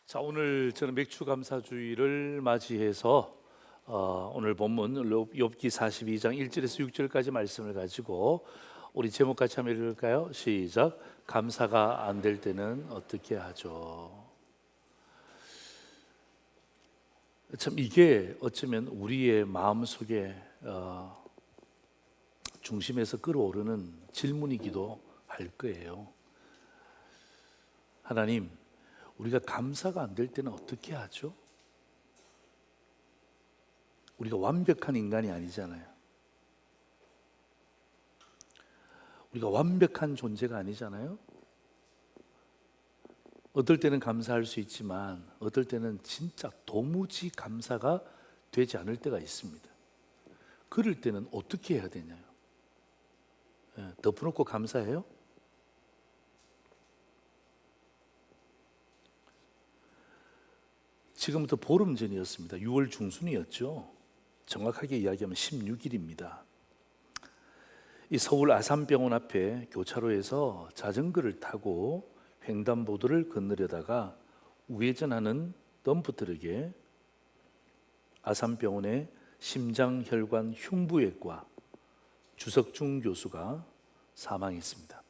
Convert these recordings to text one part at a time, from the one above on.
자, 오늘 저는 맥주 감사주의를 맞이해서 오늘 본문 욥기 42장 1절에서 6절까지 말씀을 가지고 우리 제목 같이 한번 읽을까요? 시작. 감사가 안 될 때는 어떻게 하죠? 참 이게 어쩌면 우리의 마음속에 중심에서 끌어오르는 질문이기도 할 거예요. 하나님, 우리가 감사가 안 될 때는 어떻게 하죠? 우리가 완벽한 인간이 아니잖아요. 우리가 완벽한 존재가 아니잖아요. 어떨 때는 감사할 수 있지만 어떨 때는 진짜 도무지 감사가 되지 않을 때가 있습니다. 그럴 때는 어떻게 해야 되냐요? 덮어놓고 감사해요? 지금부터 보름 전이었습니다. 6월 중순이었죠. 정확하게 이야기하면 16일입니다. 이 서울 아산병원 앞에 교차로에서 자전거를 타고 횡단보도를 건너려다가 우회전하는 덤프트럭에 아산병원의 심장혈관 흉부외과 주석중 교수가 사망했습니다.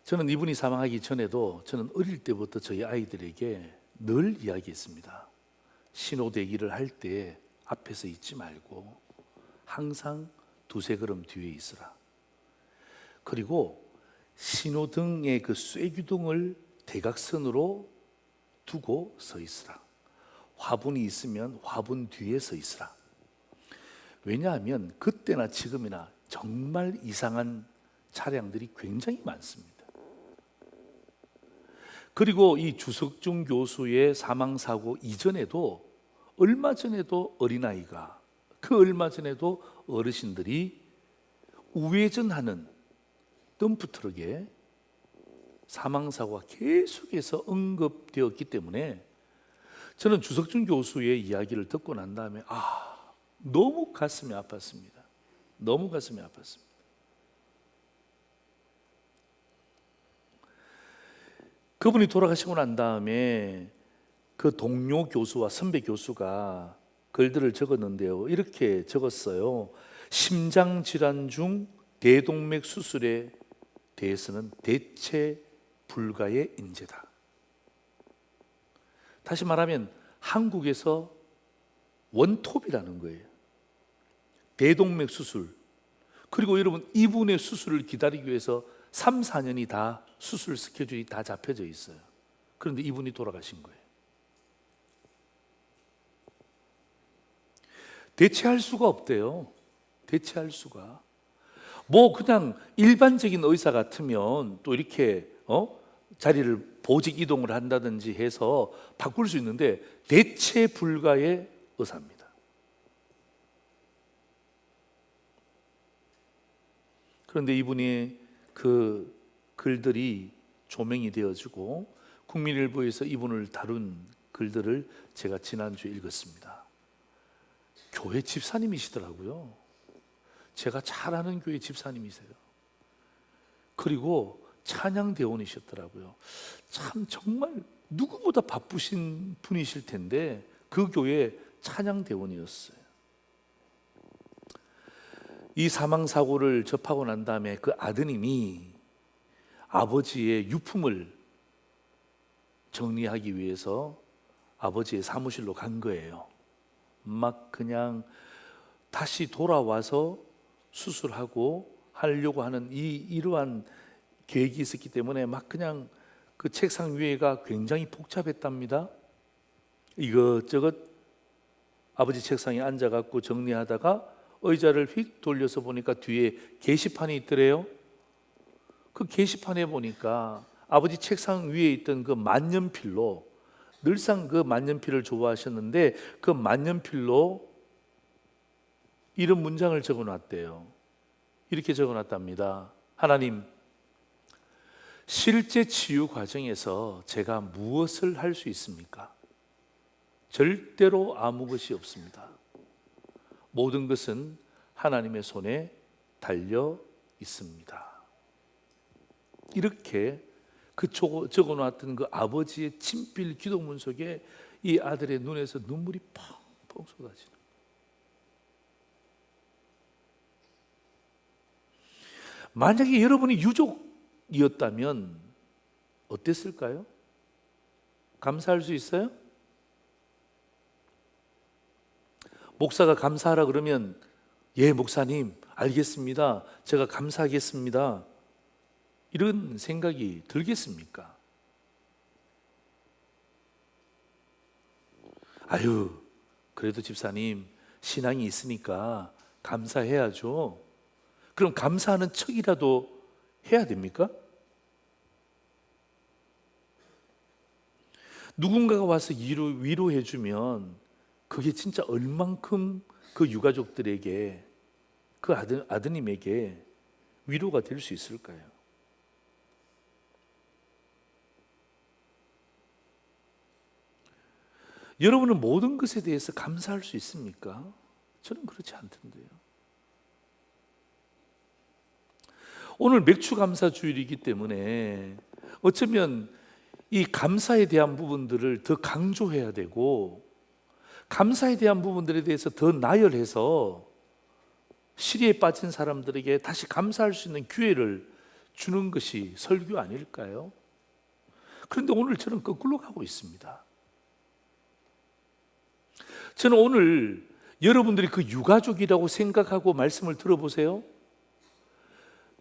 저는 이분이 사망하기 전에도 저는 어릴 때부터 저희 아이들에게 늘 이야기했습니다. 신호대기를 할 때 앞에서 있지 말고 항상 두세 걸음 뒤에 있으라. 그리고 신호등의 그 쐐기둥을 대각선으로 두고 서 있으라. 화분이 있으면 화분 뒤에 서 있으라. 왜냐하면 그때나 지금이나 정말 이상한 차량들이 굉장히 많습니다. 그리고 이 주석중 교수의 사망사고 이전에도 얼마 전에도 어린아이가 그 얼마 전에도 어르신들이 우회전하는 덤프트럭에 사망사고가 계속해서 언급되었기 때문에 저는 주석중 교수의 이야기를 듣고 난 다음에 너무 가슴이 아팠습니다. 너무 가슴이 아팠습니다. 그분이 돌아가시고 난 다음에 그 동료 교수와 선배 교수가 글들을 적었는데요. 이렇게 적었어요. 심장질환 중 대동맥 수술에 대해서는 대체 불가의 인재다. 다시 말하면 한국에서 원톱이라는 거예요. 대동맥 수술. 그리고 여러분 이분의 수술을 기다리기 위해서 3, 4년이 다 수술 스케줄이 다 잡혀져 있어요. 그런데 이분이 돌아가신 거예요. 대체할 수가 없대요. 대체할 수가. 뭐 그냥 일반적인 의사 같으면 또 이렇게 자리를 보직 이동을 한다든지 해서 바꿀 수 있는데 대체 불가의 의사입니다. 그런데 이분이 그 글들이 조명이 되어지고 국민일보에서 이분을 다룬 글들을 제가 지난주에 읽었습니다. 교회 집사님이시더라고요. 제가 잘 아는 교회 집사님이세요. 그리고 찬양대원이셨더라고요. 참 정말 누구보다 바쁘신 분이실 텐데 그 교회 찬양대원이었어요. 이 사망사고를 접하고 난 다음에 그 아드님이 아버지의 유품을 정리하기 위해서 아버지의 사무실로 간 거예요. 막 그냥 다시 돌아와서 수술하고 하려고 하는 이러한 계획이 있었기 때문에 막 그냥 그 책상 위에가 굉장히 복잡했답니다. 이것저것 아버지 책상에 앉아갖고 정리하다가 의자를 휙 돌려서 보니까 뒤에 게시판이 있더래요. 그 게시판에 보니까 아버지 책상 위에 있던 그 만년필로, 늘상 그 만년필을 좋아하셨는데 그 만년필로 이런 문장을 적어놨대요. 이렇게 적어놨답니다. 하나님, 실제 치유 과정에서 제가 무엇을 할 수 있습니까? 절대로 아무 것이 없습니다. 모든 것은 하나님의 손에 달려 있습니다. 이렇게 그 적어놨던 그 아버지의 친필 기도문 속에 이 아들의 눈에서 눈물이 펑펑 쏟아지는. 만약에 여러분이 유족이었다면 어땠을까요? 감사할 수 있어요? 목사가 감사하라 그러면 예, 목사님 알겠습니다. 제가 감사하겠습니다. 이런 생각이 들겠습니까? 아유, 그래도 집사님 신앙이 있으니까 감사해야죠. 그럼 감사하는 척이라도 해야 됩니까? 누군가가 와서 위로해 주면 그게 진짜 얼만큼 그 유가족들에게, 그 아드님에게 위로가 될 수 있을까요? 여러분은 모든 것에 대해서 감사할 수 있습니까? 저는 그렇지 않던데요. 오늘 맥주 감사 주일이기 때문에 어쩌면 이 감사에 대한 부분들을 더 강조해야 되고, 감사에 대한 부분들에 대해서 더 나열해서 시리에 빠진 사람들에게 다시 감사할 수 있는 기회를 주는 것이 설교 아닐까요? 그런데 오늘 저는 거꾸로 가고 있습니다. 저는 오늘 여러분들이 그 유가족이라고 생각하고 말씀을 들어보세요.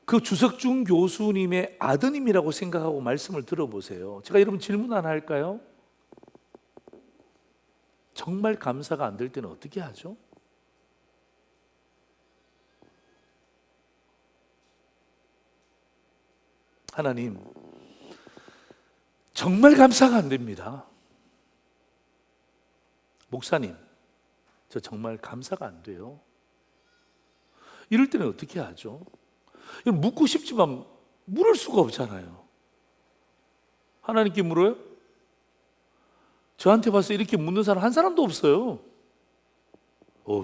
그 주석중 교수님의 아드님이라고 생각하고 말씀을 들어보세요. 제가 여러분 질문 하나 할까요? 정말 감사가 안 될 때는 어떻게 하죠? 하나님, 정말 감사가 안 됩니다. 목사님, 저 정말 감사가 안 돼요. 이럴 때는 어떻게 하죠? 묻고 싶지만 물을 수가 없잖아요. 하나님께 물어요? 저한테 봐서 이렇게 묻는 사람 한 사람도 없어요.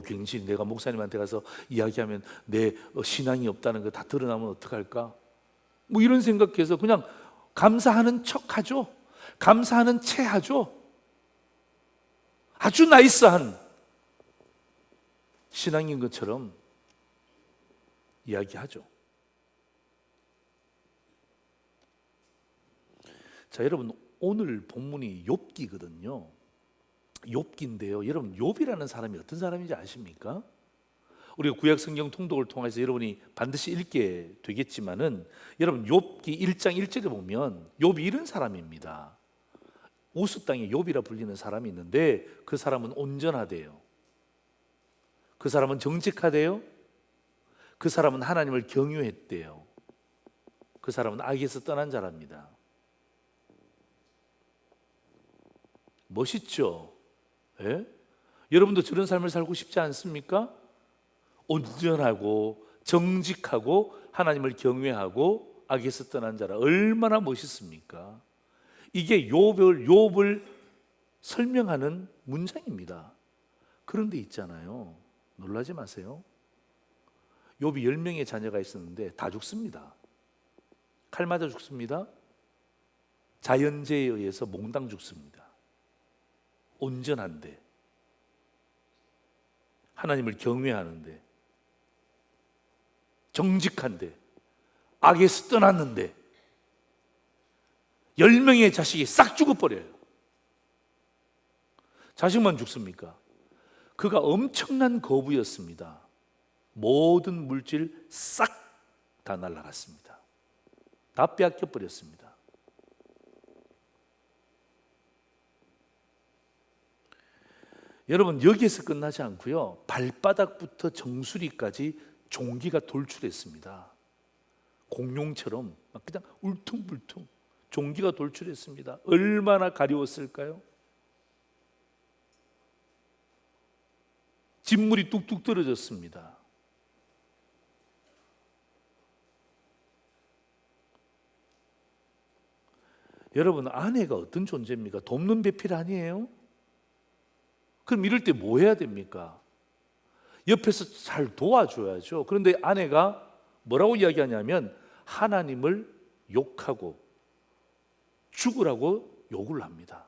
굉장히 내가 목사님한테 가서 이야기하면 내 신앙이 없다는 거 다 드러나면 어떡할까? 뭐 이런 생각해서 그냥 감사하는 척 하죠. 감사하는 채 하죠. 아주 나이스한 신앙인 것처럼 이야기하죠. 자, 여러분 오늘 본문이 욥기거든요. 욥기인데요. 여러분 욥이라는 사람이 어떤 사람인지 아십니까? 우리가 구약 성경 통독을 통해서 여러분이 반드시 읽게 되겠지만은 여러분 욥기 1장 1절에 보면 욥이 이런 사람입니다. 우스 땅에 욥이라 불리는 사람이 있는데 그 사람은 온전하대요. 그 사람은 정직하대요. 그 사람은 하나님을 경유했대요. 그 사람은 악에서 떠난 자랍니다. 멋있죠? 예? 여러분도 저런 삶을 살고 싶지 않습니까? 온전하고 정직하고 하나님을 경외하고 악에서 떠난 자라. 얼마나 멋있습니까? 이게 욥을 설명하는 문장입니다. 그런데 있잖아요, 놀라지 마세요. 욥이 10명의 자녀가 있었는데 다 죽습니다. 칼 맞아 죽습니다. 자연재해에 의해서 몽땅 죽습니다. 온전한데, 하나님을 경외하는데, 정직한데, 악에서 떠났는데 10명의 자식이 싹 죽어버려요. 자식만 죽습니까? 그가 엄청난 거부였습니다. 모든 물질 싹 다 날아갔습니다. 다 빼앗겨 버렸습니다. 여러분 여기에서 끝나지 않고요, 발바닥부터 정수리까지 종기가 돌출했습니다. 공룡처럼 막 그냥 울퉁불퉁 종기가 돌출했습니다. 얼마나 가려웠을까요? 진물이 뚝뚝 떨어졌습니다. 여러분 아내가 어떤 존재입니까? 돕는 배필 아니에요? 그럼 이럴 때 뭐 해야 됩니까? 옆에서 잘 도와줘야죠. 그런데 아내가 뭐라고 이야기하냐면 하나님을 욕하고 죽으라고 요구를 합니다.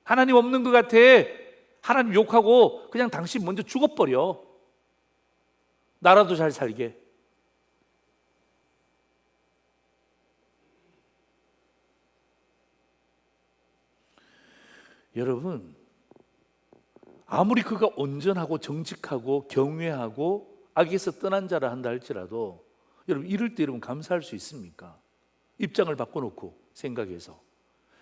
하나님 없는 것 같아. 하나님 욕하고 그냥 당신 먼저 죽어버려. 나라도 잘 살게. 여러분, 아무리 그가 온전하고 정직하고 경외하고 악에서 떠난 자라 한다 할지라도 여러분, 이럴 때 여러분 감사할 수 있습니까? 입장을 바꿔놓고 생각해서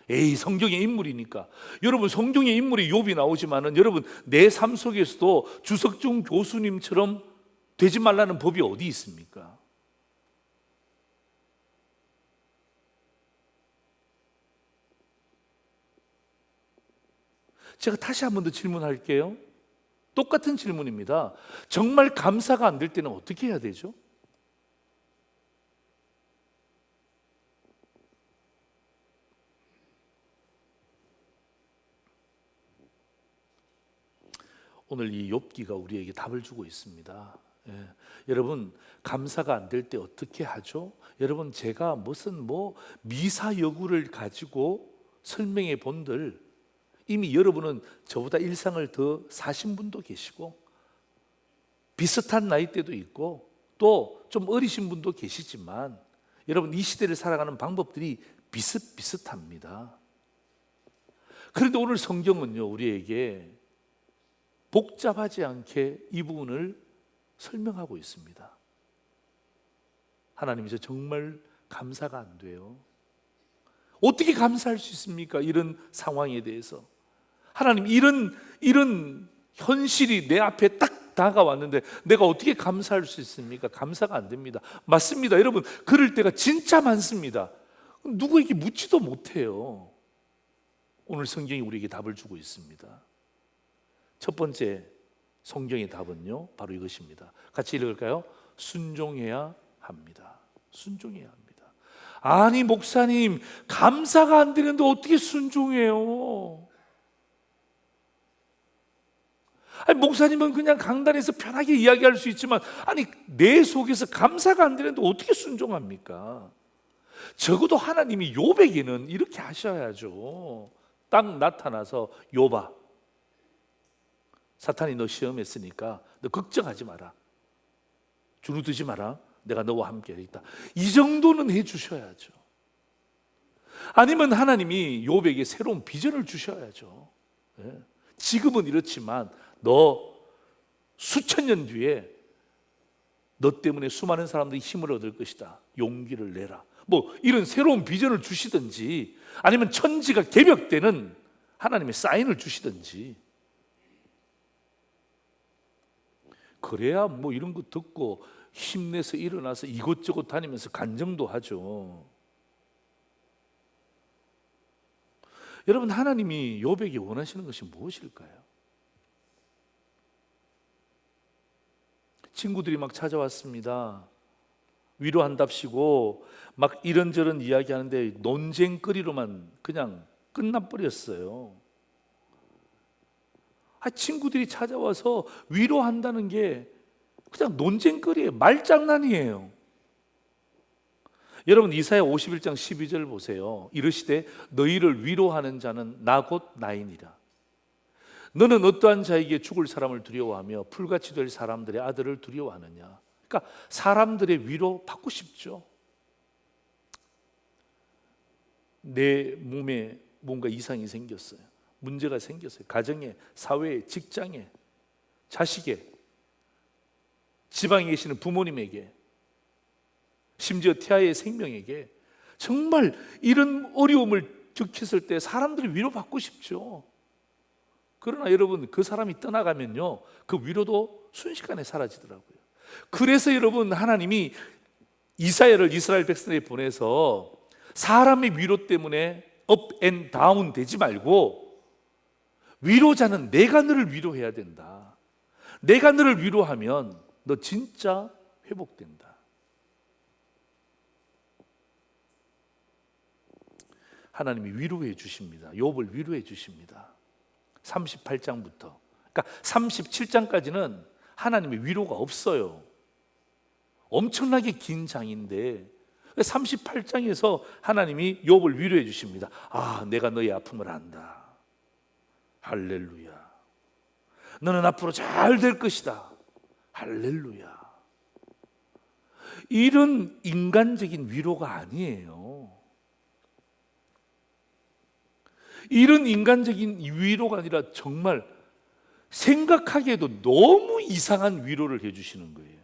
에이, 성경의 인물이니까. 여러분, 성경의 인물이 욥이 나오지만은 여러분, 내 삶 속에서도 주석중 교수님처럼 되지 말라는 법이 어디 있습니까? 제가 다시 한 번 더 질문할게요. 똑같은 질문입니다. 정말 감사가 안 될 때는 어떻게 해야 되죠? 오늘 이 욥기가 우리에게 답을 주고 있습니다. 예. 여러분, 감사가 안 될 때 어떻게 하죠? 여러분, 제가 무슨 미사여구를 가지고 설명해 본들 이미 여러분은 저보다 일상을 더 사신 분도 계시고 비슷한 나이대도 있고 또 좀 어리신 분도 계시지만 여러분, 이 시대를 살아가는 방법들이 비슷비슷합니다. 그런데 오늘 성경은요, 우리에게 복잡하지 않게 이 부분을 설명하고 있습니다. 하나님, 저 정말 감사가 안 돼요. 어떻게 감사할 수 있습니까? 이런 상황에 대해서. 하나님, 이런 현실이 내 앞에 딱 다가왔는데 내가 어떻게 감사할 수 있습니까? 감사가 안 됩니다. 맞습니다. 여러분, 그럴 때가 진짜 많습니다. 누구에게 묻지도 못해요. 오늘 성경이 우리에게 답을 주고 있습니다. 첫 번째 성경의 답은요, 바로 이것입니다. 같이 읽을까요? 순종해야 합니다. 순종해야 합니다. 아니, 목사님, 감사가 안 되는데 어떻게 순종해요? 아니, 목사님은 그냥 강단에서 편하게 이야기할 수 있지만 아니, 내 속에서 감사가 안 되는데 어떻게 순종합니까? 적어도 하나님이 욥에게는 이렇게 하셔야죠. 딱 나타나서 욥아, 사탄이 너 시험했으니까 너 걱정하지 마라. 주눅들지 마라. 내가 너와 함께 있다. 이 정도는 해주셔야죠. 아니면 하나님이 욥에게 새로운 비전을 주셔야죠. 지금은 이렇지만 너 수천 년 뒤에 너 때문에 수많은 사람들이 힘을 얻을 것이다. 용기를 내라. 이런 새로운 비전을 주시든지 아니면 천지가 개벽되는 하나님의 사인을 주시든지, 그래야 이런 거 듣고 힘내서 일어나서 이곳저곳 다니면서 간증도 하죠. 여러분, 하나님이 욥에게 원하시는 것이 무엇일까요? 친구들이 막 찾아왔습니다. 위로한답시고 막 이런저런 이야기하는데 논쟁거리로만 그냥 끝나버렸어요. 친구들이 찾아와서 위로한다는 게 그냥 논쟁거리예요. 말장난이에요. 여러분, 이사야 51장 12절 보세요. 이르시되 너희를 위로하는 자는 나 곧 나이니라. 너는 어떠한 자에게 죽을 사람을 두려워하며 풀같이 될 사람들의 아들을 두려워하느냐. 그러니까 사람들의 위로 받고 싶죠. 내 몸에 뭔가 이상이 생겼어요. 문제가 생겼어요. 가정에, 사회에, 직장에, 자식에, 지방에 계시는 부모님에게, 심지어 태아의 생명에게 정말 이런 어려움을 겪었을 때 사람들이 위로받고 싶죠. 그러나 여러분, 그 사람이 떠나가면요, 그 위로도 순식간에 사라지더라고요. 그래서 여러분, 하나님이 이사야를 이스라엘 백성에게 보내서 사람의 위로 때문에 업 앤 다운 되지 말고 위로자는 내가 너를 위로해야 된다. 내가 너를 위로하면 너 진짜 회복된다. 하나님이 위로해 주십니다. 욥을 위로해 주십니다. 38장부터, 그러니까 37장까지는 하나님의 위로가 없어요. 엄청나게 긴 장인데 38장에서 하나님이 욥을 위로해 주십니다. 아, 내가 너의 아픔을 안다. 할렐루야. 너는 앞으로 잘 될 것이다. 할렐루야. 이런 인간적인 위로가 아니에요. 이런 인간적인 위로가 아니라 정말 생각하기에도 너무 이상한 위로를 해주시는 거예요.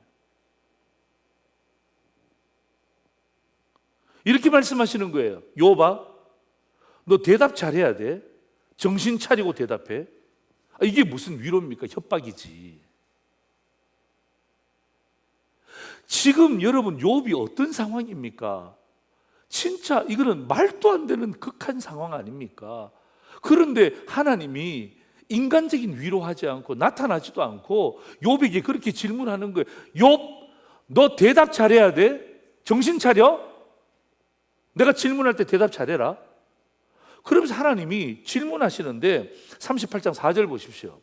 이렇게 말씀하시는 거예요. 욥아, 너 대답 잘해야 돼. 정신 차리고 대답해. 이게 무슨 위로입니까? 협박이지. 지금 여러분 욥이 어떤 상황입니까? 진짜 이거는 말도 안 되는 극한 상황 아닙니까? 그런데 하나님이 인간적인 위로하지 않고 나타나지도 않고 욥에게 그렇게 질문하는 거예요. 욥, 너 대답 잘해야 돼. 정신 차려. 내가 질문할 때 대답 잘해라. 그러면서 하나님이 질문하시는데 38장 4절 보십시오.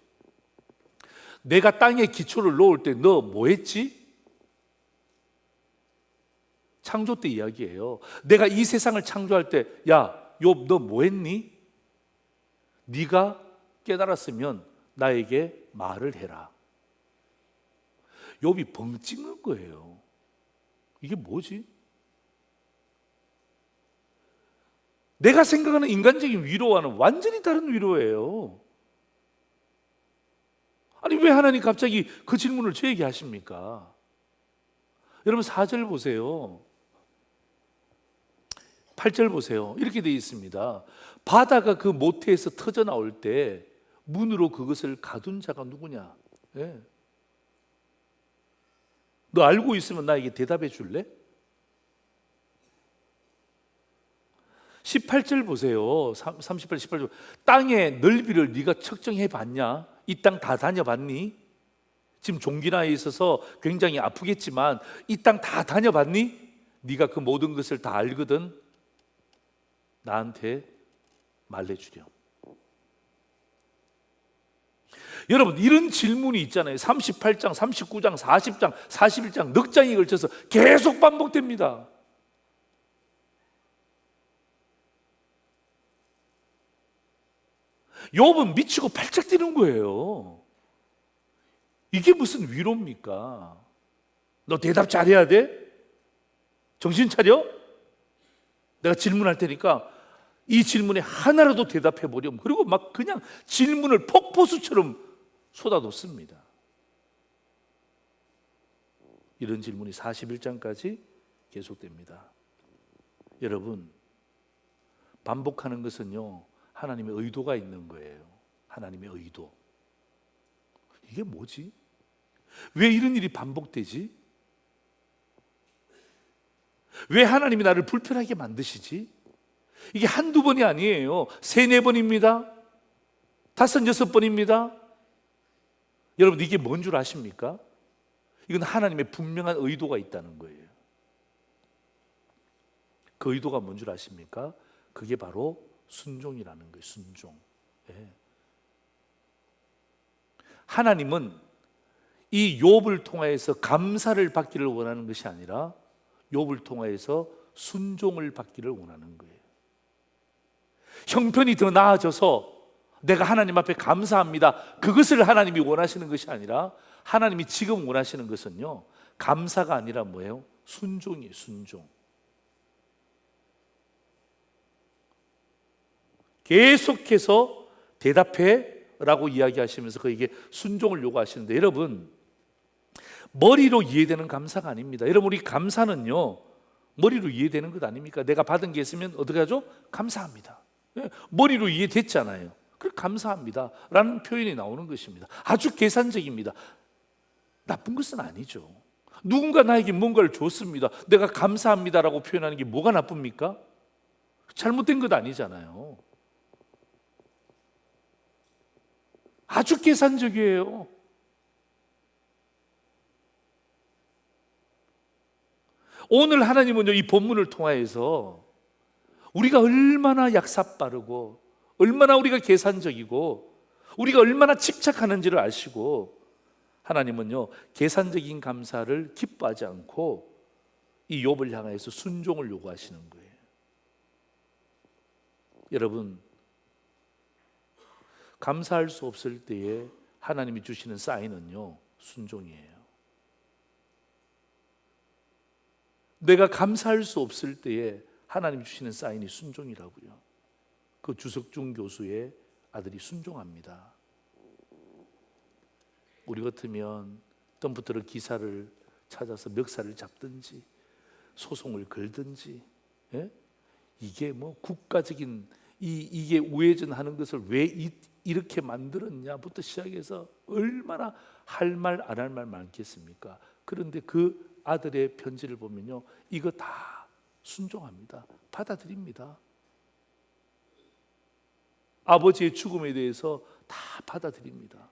내가 땅에 기초를 놓을 때 너 뭐 했지? 창조 때 이야기예요. 내가 이 세상을 창조할 때 야, 욥 너 뭐 했니? 네가 깨달았으면 나에게 말을 해라. 욥이 벙 찍는 거예요. 이게 뭐지? 내가 생각하는 인간적인 위로와는 완전히 다른 위로예요. 아니 왜 하나님 갑자기 그 질문을 저에게 하십니까? 여러분 4절 보세요. 8절 보세요. 이렇게 되어 있습니다. 바다가 그 모태에서 터져 나올 때 문으로 그것을 가둔 자가 누구냐? 네. 너 알고 있으면 나에게 대답해 줄래? 18절 보세요. 38, 18절. 땅의 넓이를 네가 측정해 봤냐? 이 땅 다 다녀봤니? 지금 종기 나이에 있어서 굉장히 아프겠지만 이 땅 다 다녀봤니? 네가 그 모든 것을 다 알거든. 나한테 말해주렴. 여러분 이런 질문이 있잖아요. 38장, 39장, 40장, 41장 넉 장에 걸쳐서 계속 반복됩니다. 욥은 미치고 팔짝 뛰는 거예요. 이게 무슨 위로입니까? 너 대답 잘해야 돼? 정신 차려? 내가 질문할 테니까 이 질문에 하나라도 대답해 보렴. 그리고 막 그냥 질문을 폭포수처럼 쏟아놓습니다. 이런 질문이 41장까지 계속됩니다. 여러분, 반복하는 것은요 하나님의 의도가 있는 거예요. 하나님의 의도. 이게 뭐지? 왜 이런 일이 반복되지? 왜 하나님이 나를 불편하게 만드시지? 이게 한두 번이 아니에요. 3, 4번입니다. 5, 6번입니다. 여러분 이게 뭔 줄 아십니까? 이건 하나님의 분명한 의도가 있다는 거예요. 그 의도가 뭔 줄 아십니까? 그게 바로 순종이라는 거예요. 순종. 네. 하나님은 이 욥을 통하여서 감사를 받기를 원하는 것이 아니라 욥을 통하여서 순종을 받기를 원하는 거예요. 형편이 더 나아져서 내가 하나님 앞에 감사합니다. 그것을 하나님이 원하시는 것이 아니라 하나님이 지금 원하시는 것은요 감사가 아니라 뭐예요? 순종이에요. 순종. 계속해서 대답해 라고 이야기하시면서 그에게 순종을 요구하시는데 여러분 머리로 이해되는 감사가 아닙니다. 여러분 우리 감사는요 머리로 이해되는 것 아닙니까? 내가 받은 게 있으면 어떻게 하죠? 감사합니다. 머리로 이해됐잖아요. 그래서 감사합니다 라는 표현이 나오는 것입니다. 아주 계산적입니다. 나쁜 것은 아니죠. 누군가 나에게 뭔가를 줬습니다. 내가 감사합니다라고 표현하는 게 뭐가 나쁩니까? 잘못된 것 아니잖아요. 아주 계산적이에요. 오늘 하나님은요 이 본문을 통하여서 우리가 얼마나 약삭빠르고 얼마나 우리가 계산적이고 우리가 얼마나 집착하는지를 아시고 하나님은요 계산적인 감사를 기뻐하지 않고 이 욥을 향해서 순종을 요구하시는 거예요. 여러분, 감사할 수 없을 때에 하나님이 주시는 사인은요, 순종이에요. 내가 감사할 수 없을 때에 하나님이 주시는 사인이 순종이라고요. 그 주석중 교수의 아들이 순종합니다. 우리 같으면 덤프트럭 기사를 찾아서 멱살을 잡든지 소송을 걸든지, 예? 이게 뭐 국가적인 이게 우회전하는 것을 왜 이렇게 만들었냐부터 시작해서 얼마나 할 말 안 할 말 많겠습니까? 그런데 그 아들의 편지를 보면요, 이거 다 순종합니다. 받아들입니다. 아버지의 죽음에 대해서 다 받아들입니다.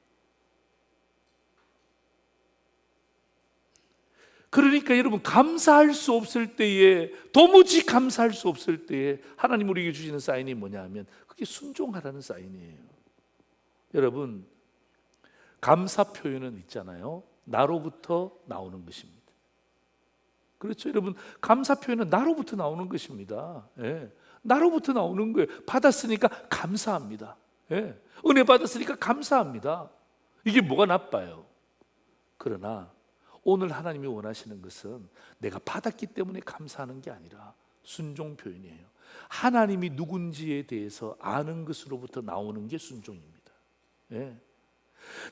그러니까 여러분, 감사할 수 없을 때에, 도무지 감사할 수 없을 때에 하나님 우리에게 주시는 사인이 뭐냐 하면 그게 순종하라는 사인이에요. 여러분, 감사 표현은 있잖아요, 나로부터 나오는 것입니다. 그렇죠? 여러분, 감사 표현은 나로부터 나오는 것입니다. 예. 나로부터 나오는 거예요. 받았으니까 감사합니다. 예. 은혜 받았으니까 감사합니다. 이게 뭐가 나빠요? 그러나 오늘 하나님이 원하시는 것은 내가 받았기 때문에 감사하는 게 아니라 순종 표현이에요. 하나님이 누군지에 대해서 아는 것으로부터 나오는 게 순종입니다. 예.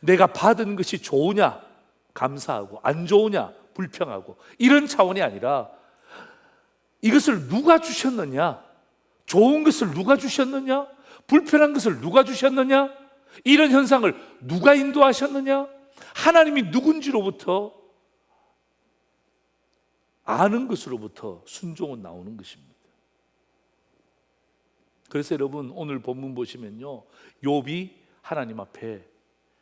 내가 받은 것이 좋으냐 감사하고, 안 좋으냐 불평하고, 이런 차원이 아니라 이것을 누가 주셨느냐, 좋은 것을 누가 주셨느냐, 불편한 것을 누가 주셨느냐, 이런 현상을 누가 인도하셨느냐, 하나님이 누군지로부터 아는 것으로부터 순종은 나오는 것입니다. 그래서 여러분, 오늘 본문 보시면요, 욥이 하나님 앞에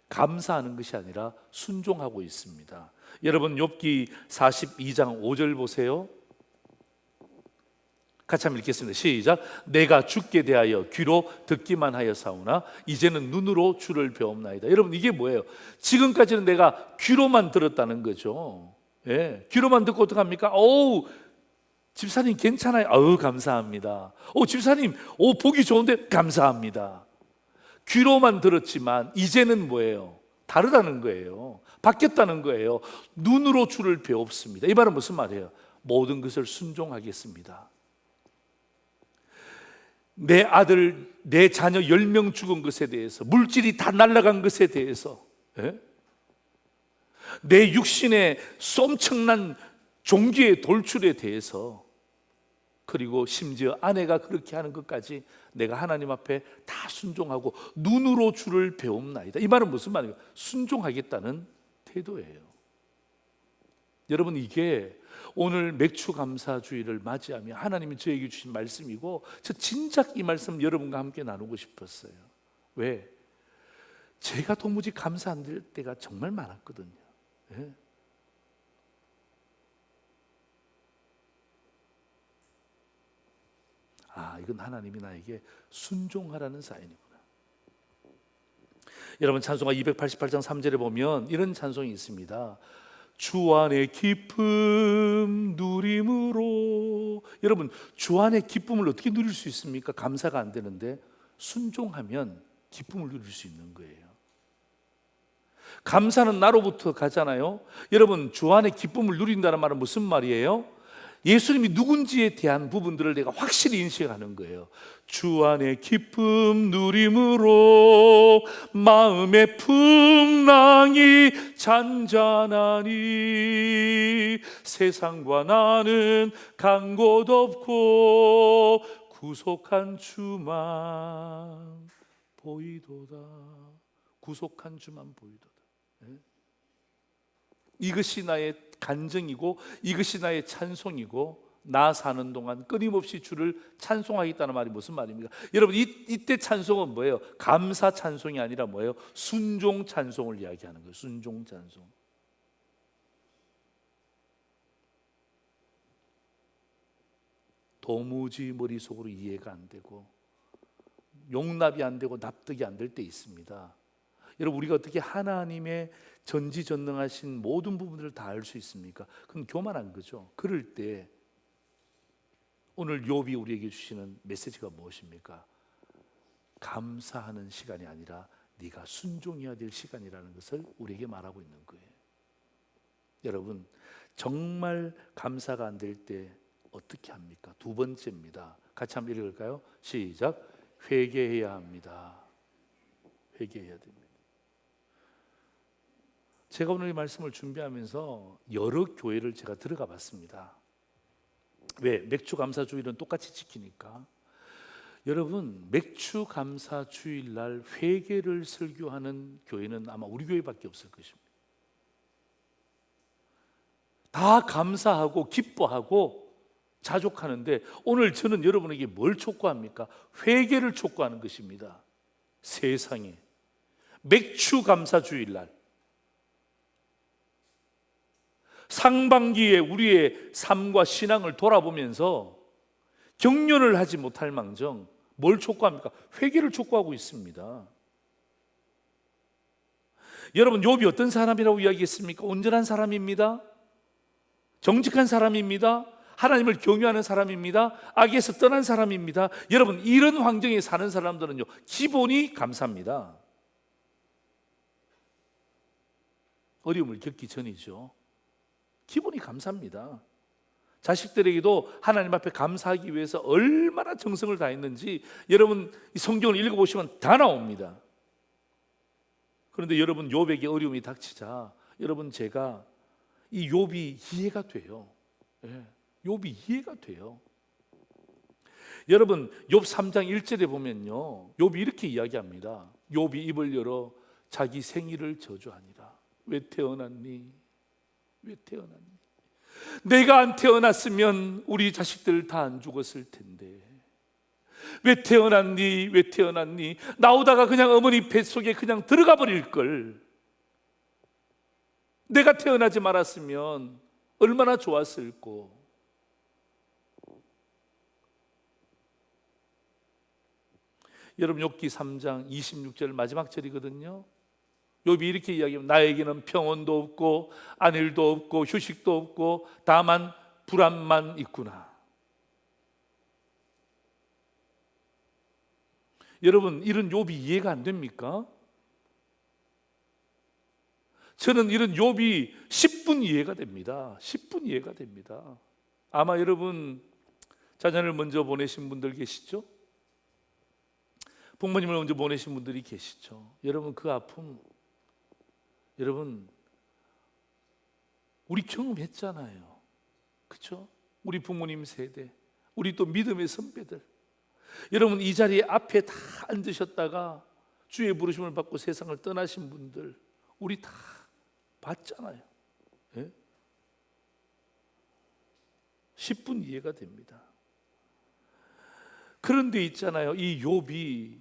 감사하는 것이 아니라 순종하고 있습니다. 여러분, 욥기 42장 5절 보세요. 같이 한번 읽겠습니다. 시작. 내가 주께 대하여 귀로 듣기만 하였사오나 이제는 눈으로 주를 배움나이다. 여러분, 이게 뭐예요? 지금까지는 내가 귀로만 들었다는 거죠. 예, 귀로만 듣고 어떡합니까? 집사님 괜찮아요? 감사합니다. 집사님 보기 좋은데 감사합니다. 귀로만 들었지만 이제는 뭐예요? 다르다는 거예요. 바뀌었다는 거예요. 눈으로 주를 배웁습니다. 이 말은 무슨 말이에요? 모든 것을 순종하겠습니다. 내 아들, 내 자녀 10명 죽은 것에 대해서, 물질이 다 날아간 것에 대해서, 예? 내 육신의 엄청난 종기의 돌출에 대해서, 그리고 심지어 아내가 그렇게 하는 것까지 내가 하나님 앞에 다 순종하고 눈으로 주를 배움나이다. 이 말은 무슨 말이에요? 순종하겠다는 태도예요. 여러분, 이게 오늘 맥추감사주의를 맞이하며 하나님이 저에게 주신 말씀이고, 저 진작 이 말씀 여러분과 함께 나누고 싶었어요. 왜? 제가 도무지 감사 안 될 때가 정말 많았거든요. 예? 이건 하나님이 나에게 순종하라는 사인이구나. 여러분, 찬송가 288장 3절에 보면 이런 찬송이 있습니다. 주 안의 기쁨 누림으로. 여러분, 주 안의 기쁨을 어떻게 누릴 수 있습니까? 감사가 안 되는데 순종하면 기쁨을 누릴 수 있는 거예요. 감사는 나로부터 가잖아요. 여러분, 주 안의 기쁨을 누린다는 말은 무슨 말이에요? 예수님이 누군지에 대한 부분들을 내가 확실히 인식하는 거예요. 주 안의 기쁨 누림으로 마음의 풍랑이 잔잔하니 세상과 나는 간 곳 없고 구속한 주만 보이도다. 구속한 주만 보이도다. 이것이 나의 간증이고 이것이 나의 찬송이고, 나 사는 동안 끊임없이 주를 찬송하겠다는 말이 무슨 말입니까? 여러분, 이때 찬송은 뭐예요? 감사 찬송이 아니라 뭐예요? 순종 찬송을 이야기하는 거예요. 순종 찬송. 도무지 머릿속으로 이해가 안 되고 용납이 안 되고 납득이 안 될 때 있습니다. 여러분, 우리가 어떻게 하나님의 전지전능하신 모든 부분들을 다 알 수 있습니까? 그건 교만한 거죠. 그럴 때 오늘 욥이 우리에게 주시는 메시지가 무엇입니까? 감사하는 시간이 아니라 네가 순종해야 될 시간이라는 것을 우리에게 말하고 있는 거예요. 여러분, 정말 감사가 안 될 때 어떻게 합니까? 두 번째입니다. 같이 한번 읽을까요? 시작. 회개해야 합니다. 회개해야 됩니다. 제가 오늘 이 말씀을 준비하면서 여러 교회를 제가 들어가 봤습니다. 왜? 맥주 감사 주일은 똑같이 지키니까. 여러분, 맥주 감사 주일날 회개를 설교하는 교회는 아마 우리 교회밖에 없을 것입니다. 다 감사하고 기뻐하고 자족하는데 오늘 저는 여러분에게 뭘 촉구합니까? 회개를 촉구하는 것입니다. 세상에 맥주 감사 주일날 상반기에 우리의 삶과 신앙을 돌아보면서 경륜을 하지 못할 망정 뭘 촉구합니까? 회개를 촉구하고 있습니다. 여러분, 욥이 어떤 사람이라고 이야기했습니까? 온전한 사람입니다. 정직한 사람입니다. 하나님을 경외하는 사람입니다. 악에서 떠난 사람입니다. 여러분, 이런 환경에 사는 사람들은요, 기본이 감사합니다. 어려움을 겪기 전이죠. 기본이 감사합니다. 자식들에게도 하나님 앞에 감사하기 위해서 얼마나 정성을 다했는지 여러분 이 성경을 읽어보시면 다 나옵니다. 그런데 여러분, 욥에게 어려움이 닥치자 여러분, 제가 이 욥이 이해가 돼요. 욥이 이해가 돼요. 여러분, 욥 3장 1절에 보면요, 욥이 이렇게 이야기합니다. 욥이 입을 열어 자기 생일을 저주하니라. 왜 태어났니? 왜 태어났니? 내가 안 태어났으면 우리 자식들 다 안 죽었을 텐데 왜 태어났니? 왜 태어났니? 나오다가 그냥 어머니 뱃속에 그냥 들어가 버릴 걸. 내가 태어나지 말았으면 얼마나 좋았을꼬. 여러분, 욥기 3장 26절 마지막 절이거든요. 욥이 이렇게 이야기합니다. 나에게는 평온도 없고 안일도 없고 휴식도 없고 다만 불안만 있구나. 여러분, 이런 욥이 이해가 안 됩니까? 저는 이런 욥이 10분 이해가 됩니다. 10분 이해가 됩니다. 아마 여러분 자녀를 먼저 보내신 분들 계시죠? 부모님을 먼저 보내신 분들이 계시죠? 여러분, 그 아픔 여러분 우리 경험했잖아요. 그렇죠? 우리 부모님 세대, 우리 또 믿음의 선배들, 여러분 이 자리에 앞에 다 앉으셨다가 주의 부르심을 받고 세상을 떠나신 분들 우리 다 봤잖아요. 10분 이해가 됩니다. 그런데 있잖아요, 이 욥이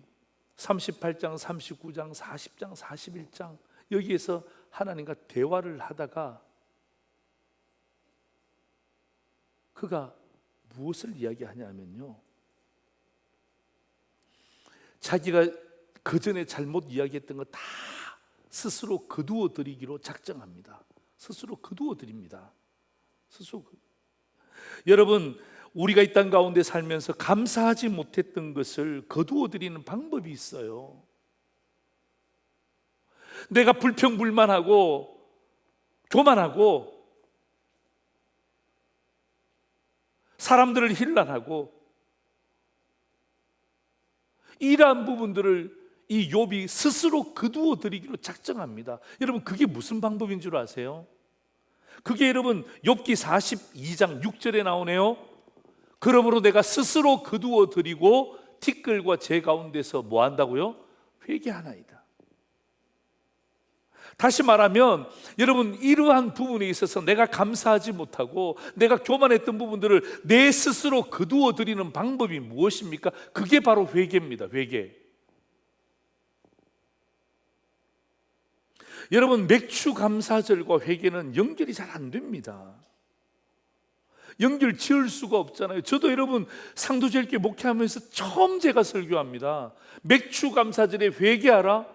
38장, 39장, 40장, 41장 여기에서 하나님과 대화를 하다가 그가 무엇을 이야기하냐면요, 자기가 그 전에 잘못 이야기했던 거 다 스스로 거두어 드리기로 작정합니다. 스스로 거두어 드립니다. 여러분, 우리가 이 땅 가운데 살면서 감사하지 못했던 것을 거두어 드리는 방법이 있어요. 내가 불평불만하고 교만하고 사람들을 힐난하고 이러한 부분들을 이 욥이 스스로 거두어 드리기로 작정합니다. 여러분, 그게 무슨 방법인 줄 아세요? 그게 여러분 욥기 42장 6절에 나오네요. 그러므로 내가 스스로 거두어 드리고 티끌과 제 가운데서 뭐 한다고요? 회개하나이다. 다시 말하면 여러분, 이러한 부분에 있어서 내가 감사하지 못하고 내가 교만했던 부분들을 내 스스로 거두어 드리는 방법이 무엇입니까? 그게 바로 회개입니다. 회개. 여러분, 맥주 감사절과 회개는 연결이 잘 안 됩니다. 연결 지을 수가 없잖아요. 저도 여러분 상도제일교회 목회하면서 처음 제가 설교합니다. 맥주 감사절에 회개하라.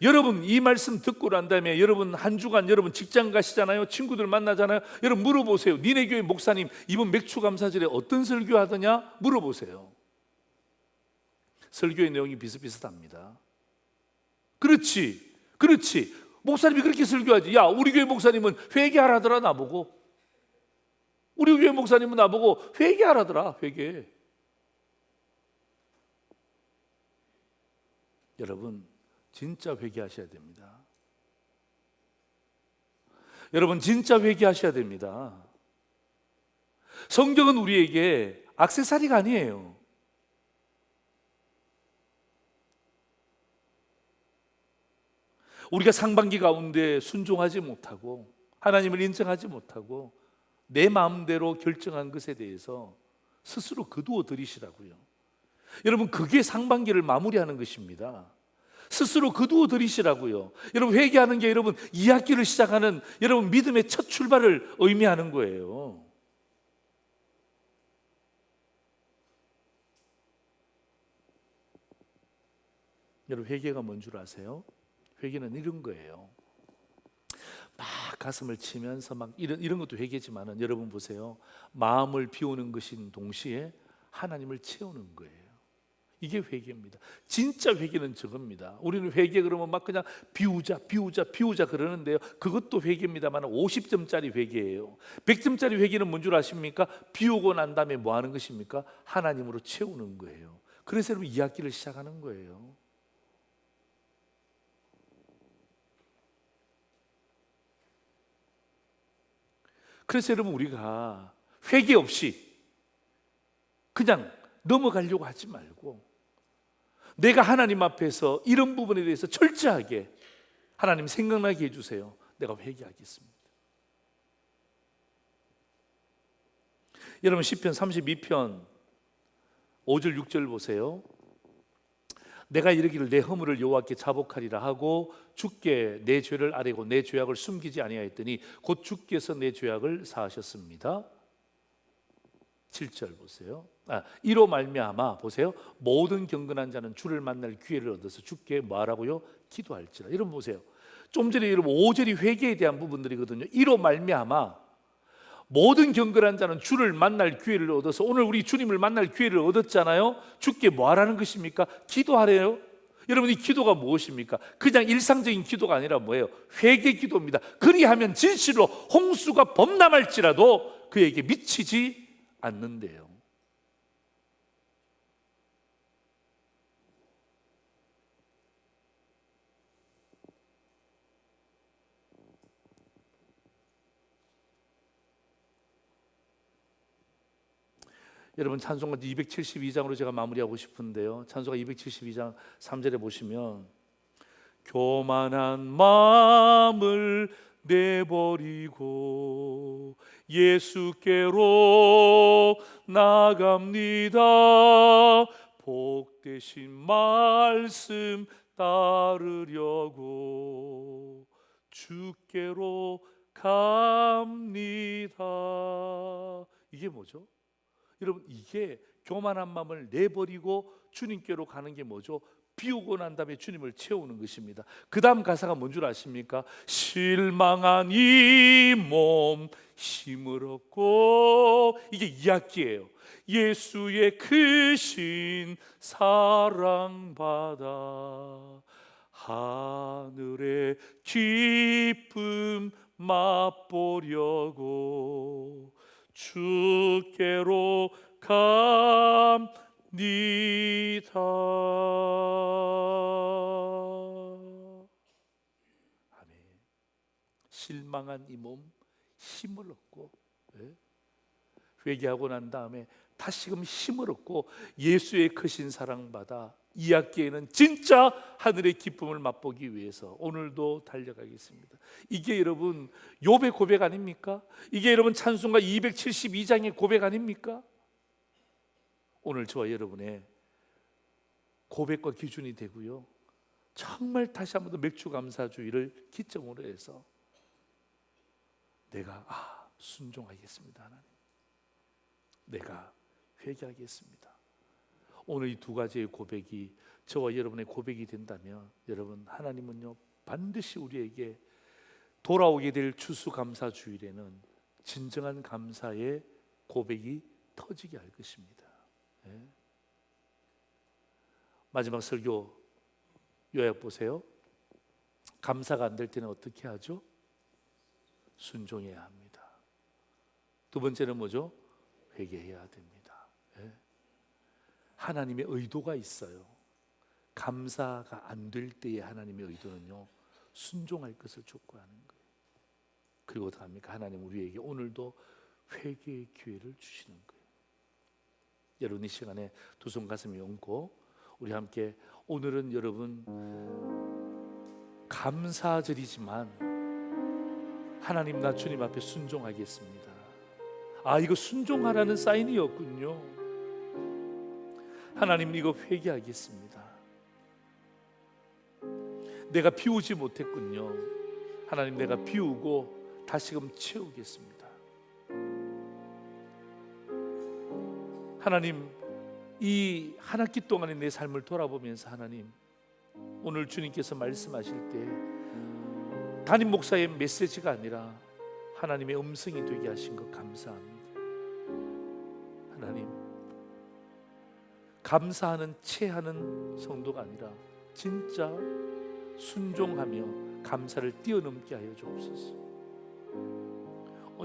여러분 이 말씀 듣고 난 다음에 여러분 한 주간 여러분 직장 가시잖아요. 친구들 만나잖아요. 여러분 물어보세요. 니네 교회 목사님 이번 맥추감사절에 어떤 설교하더냐 물어보세요. 설교의 내용이 비슷비슷합니다. 그렇지 목사님이 그렇게 설교하지. 야 우리 교회 목사님은 회개하라더라 나보고. 우리 교회 목사님은 나보고 회개하라더라. 회개. 여러분 진짜 회개하셔야 됩니다. 여러분 진짜 회개하셔야 됩니다. 성경은 우리에게 액세서리가 아니에요. 우리가 상반기 가운데 순종하지 못하고 하나님을 인정하지 못하고 내 마음대로 결정한 것에 대해서 스스로 거두어 들이시라고요. 여러분 그게 상반기를 마무리하는 것입니다. 스스로 거두어 들이시라고요. 여러분 회개하는 게 여러분 2학기를 시작하는 여러분 믿음의 첫 출발을 의미하는 거예요. 여러분 회개가 뭔 줄 아세요? 회개는 이런 거예요. 막 가슴을 치면서 막 이런 것도 회개지만은 여러분 보세요. 마음을 비우는 것인 동시에 하나님을 채우는 거예요. 이게 회개입니다. 진짜 회개는 저겁니다. 우리는 회개 그러면 막 그냥 비우자 그러는데요. 그것도 회개입니다만 50점짜리 회개예요. 100점짜리 회개는 뭔 줄 아십니까? 비우고 난 다음에 뭐 하는 것입니까? 하나님으로 채우는 거예요. 그래서 여러분 2학기를 시작하는 거예요. 그래서 여러분 우리가 회개 없이 그냥 넘어가려고 하지 말고 내가 하나님 앞에서 이런 부분에 대해서 철저하게 하나님 생각나게 해주세요. 내가 회개하겠습니다. 여러분 시편 32편 5절 6절 보세요. 내가 이르기를 내 허물을 여호와께 자복하리라 하고 주께 내 죄를 아뢰고 내 죄악을 숨기지 아니하였더니 곧 주께서 내 죄악을 사하셨습니다. 7절 보세요. 이로 말미암아 보세요. 모든 경건한 자는 주를 만날 기회를 얻어서 주께 뭐하라고요? 기도할지라. 여러분 보세요. 좀 전에 여러분 5절이 회개에 대한 부분들이거든요. 이로 말미암아 모든 경건한 자는 주를 만날 기회를 얻어서 오늘 우리 주님을 만날 기회를 얻었잖아요. 주께 뭐하라는 것입니까? 기도하래요. 여러분 이 기도가 무엇입니까? 그냥 일상적인 기도가 아니라 뭐예요? 회개 기도입니다. 그리하면 진실로 홍수가 범람할지라도 그에게 미치지 않는데요. 여러분 찬송가 272장으로 제가 마무리하고 싶은데요. 찬송가 272장 3절에 보시면 교만한 마음을 내버리고 예수께로 나갑니다. 복되신 말씀 따르려고 주께로 갑니다. 이게 뭐죠? 여러분 이게 교만한 마음을 내버리고 주님께로 가는 게 뭐죠? 비우고 난 다음에 주님을 채우는 것입니다. 그 다음 가사가 뭔 줄 아십니까? 실망한 이 몸 힘을 얻고 이게 2학기예요. 예수의 크신 사랑받아 하늘의 기쁨 맛보려고 주께로 갑니다. 아멘. 실망한 이 몸 힘을 얻고 회개하고 난 다음에 다시금 힘을 얻고 예수의 크신 사랑받아 2학기에는 진짜 하늘의 기쁨을 맛보기 위해서 오늘도 달려가겠습니다. 이게 여러분 욥의 고백 아닙니까? 이게 여러분 찬송가 272장의 고백 아닙니까? 오늘 저와 여러분의 고백과 기준이 되고요. 정말 다시 한번 더 맥주감사주의를 기점으로 해서 내가 순종하겠습니다. 하나님, 내가 회개하겠습니다. 오늘 이 두 가지의 고백이 저와 여러분의 고백이 된다면 여러분, 하나님은요 반드시 우리에게 돌아오게 될 추수감사주일에는 진정한 감사의 고백이 터지게 할 것입니다. 예. 마지막 설교 요약 보세요. 감사가 안 될 때는 어떻게 하죠? 순종해야 합니다. 두 번째는 뭐죠? 회개해야 됩니다. 예. 하나님의 의도가 있어요. 감사가 안 될 때의 하나님의 의도는요, 순종할 것을 촉구하는 거예요. 그리고 다음입니까? 하나님 우리에게 오늘도 회개의 기회를 주시는 거예요. 여러분, 이 시간에 두 손 가슴에 얹고 우리 함께 오늘은 여러분 감사절이지만 하나님, 나 주님 앞에 순종하겠습니다. 아, 이거 순종하라는 사인이었군요. 하나님, 이거 회개하겠습니다. 내가 비우지 못했군요. 하나님, 내가 비우고 다시금 채우겠습니다. 하나님, 이 한 학기 동안의 내 삶을 돌아보면서 하나님, 오늘 주님께서 말씀하실 때 담임 목사의 메시지가 아니라 하나님의 음성이 되게 하신 것 감사합니다. 하나님, 감사하는 체하는 성도가 아니라 진짜 순종하며 감사를 뛰어넘게 하여 주옵소서.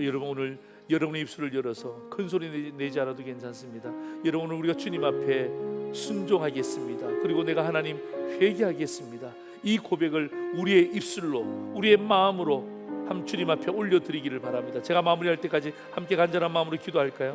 여러분, 오늘 여러분의 입술을 열어서 큰 소리 내지 않아도 괜찮습니다. 여러분, 오늘 우리가 주님 앞에 순종하겠습니다. 그리고 내가 하나님 회개하겠습니다. 이 고백을 우리의 입술로, 우리의 마음으로 주님 앞에 올려드리기를 바랍니다. 제가 마무리할 때까지 함께 간절한 마음으로 기도할까요?